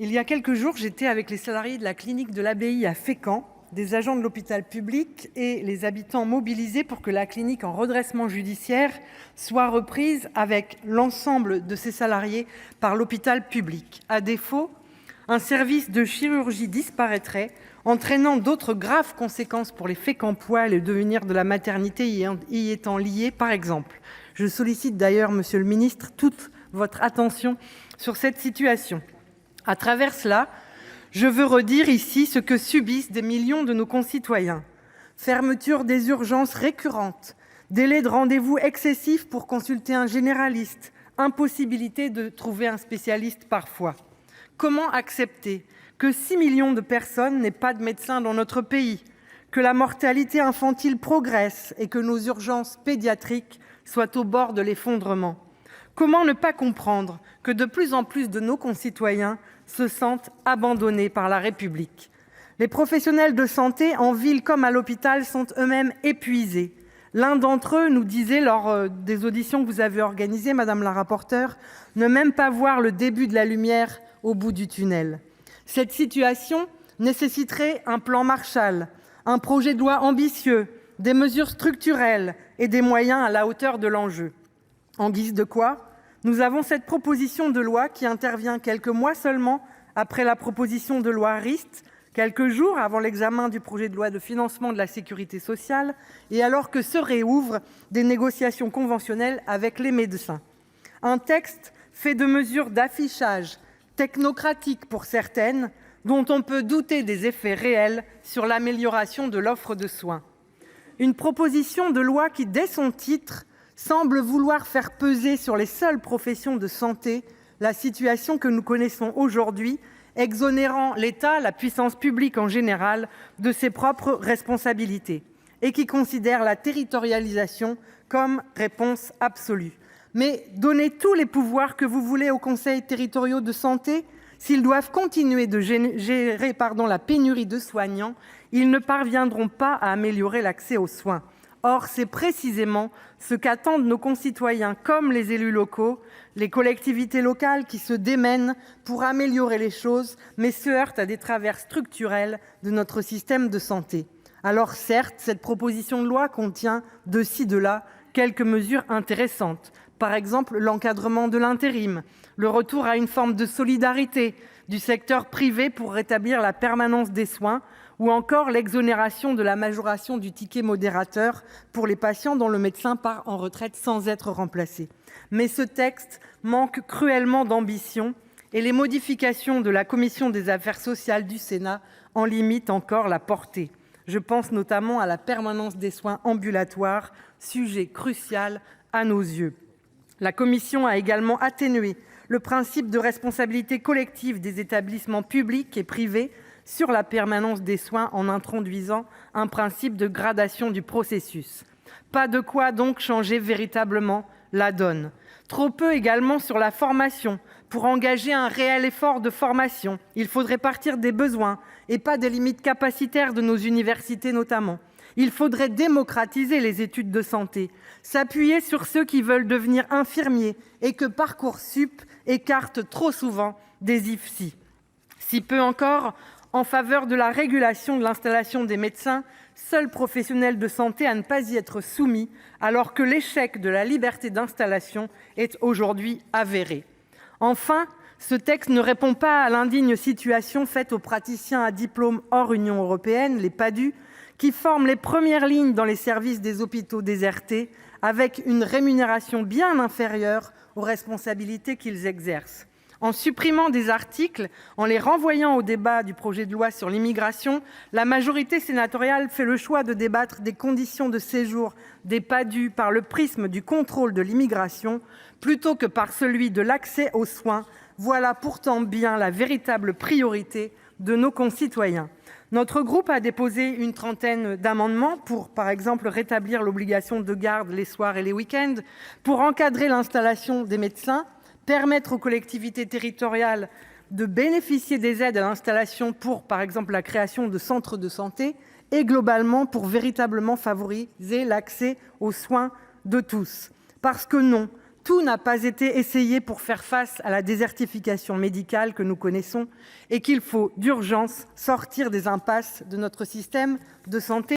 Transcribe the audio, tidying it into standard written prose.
Il y a quelques jours, j'étais avec les salariés de la clinique de l'Abbaye à Fécamp, des agents de l'hôpital public et les habitants mobilisés pour que la clinique en redressement judiciaire soit reprise avec l'ensemble de ses salariés par l'hôpital public. À défaut, un service de chirurgie disparaîtrait, entraînant d'autres graves conséquences pour les Fécampois et le devenir de la maternité y étant lié, par exemple. Je sollicite d'ailleurs, monsieur le ministre, toute votre attention sur cette situation. À travers cela, je veux redire ici ce que subissent des millions de nos concitoyens. Fermeture des urgences récurrentes, délais de rendez-vous excessifs pour consulter un généraliste, impossibilité de trouver un spécialiste parfois. Comment accepter que 6 millions de personnes n'aient pas de médecin dans notre pays, que la mortalité infantile progresse et que nos urgences pédiatriques soient au bord de l'effondrement? Comment ne pas comprendre que de plus en plus de nos concitoyens se sentent abandonnés par la République? Les professionnels de santé, en ville comme à l'hôpital, sont eux-mêmes épuisés. L'un d'entre eux nous disait lors des auditions que vous avez organisées, madame la rapporteure, ne même pas voir le début de la lumière au bout du tunnel. Cette situation nécessiterait un plan Marshall, un projet de loi ambitieux, des mesures structurelles et des moyens à la hauteur de l'enjeu. En guise de quoi, nous avons cette proposition de loi qui intervient quelques mois seulement après la proposition de loi Rist, quelques jours avant l'examen du projet de loi de financement de la sécurité sociale et alors que se réouvrent des négociations conventionnelles avec les médecins. Un texte fait de mesures d'affichage, technocratiques pour certaines, dont on peut douter des effets réels sur l'amélioration de l'offre de soins. Une proposition de loi qui, dès son titre, semble vouloir faire peser sur les seules professions de santé la situation que nous connaissons aujourd'hui, exonérant l'État, la puissance publique en général, de ses propres responsabilités, et qui considère la territorialisation comme réponse absolue. Mais donnez tous les pouvoirs que vous voulez aux conseils territoriaux de santé, s'ils doivent continuer de gérer la pénurie de soignants, ils ne parviendront pas à améliorer l'accès aux soins. Or, c'est précisément ce qu'attendent nos concitoyens, comme les élus locaux, les collectivités locales qui se démènent pour améliorer les choses, mais se heurtent à des travers structurels de notre système de santé. Alors certes, cette proposition de loi contient de ci, de là, quelques mesures intéressantes. Par exemple, l'encadrement de l'intérim, le retour à une forme de solidarité du secteur privé pour rétablir la permanence des soins, ou encore l'exonération de la majoration du ticket modérateur pour les patients dont le médecin part en retraite sans être remplacé. Mais ce texte manque cruellement d'ambition et les modifications de la commission des affaires sociales du Sénat en limitent encore la portée. Je pense notamment à la permanence des soins ambulatoires, sujet crucial à nos yeux. La commission a également atténué le principe de responsabilité collective des établissements publics et privés sur la permanence des soins en introduisant un principe de gradation du processus. Pas de quoi donc changer véritablement la donne. Trop peu également sur la formation. Pour engager un réel effort de formation, il faudrait partir des besoins et pas des limites capacitaires de nos universités notamment. Il faudrait démocratiser les études de santé, s'appuyer sur ceux qui veulent devenir infirmiers et que Parcoursup écarte trop souvent des IFSI. Si peu encore en faveur de la régulation de l'installation des médecins, seuls professionnels de santé à ne pas y être soumis, alors que l'échec de la liberté d'installation est aujourd'hui avéré. Enfin, ce texte ne répond pas à l'indigne situation faite aux praticiens à diplôme hors Union européenne, les PADHUE, qui forment les premières lignes dans les services des hôpitaux désertés, avec une rémunération bien inférieure aux responsabilités qu'ils exercent. En supprimant des articles, en les renvoyant au débat du projet de loi sur l'immigration, la majorité sénatoriale fait le choix de débattre des conditions de séjour des PADHUE par le prisme du contrôle de l'immigration, plutôt que par celui de l'accès aux soins. Voilà pourtant bien la véritable priorité de nos concitoyens. Notre groupe a déposé une trentaine d'amendements pour, par exemple, rétablir l'obligation de garde les soirs et les week-ends, pour encadrer l'installation des médecins, permettre aux collectivités territoriales de bénéficier des aides à l'installation pour, par exemple, la création de centres de santé et globalement pour véritablement favoriser l'accès aux soins de tous. Parce que non, tout n'a pas été essayé pour faire face à la désertification médicale que nous connaissons et qu'il faut d'urgence sortir des impasses de notre système de santé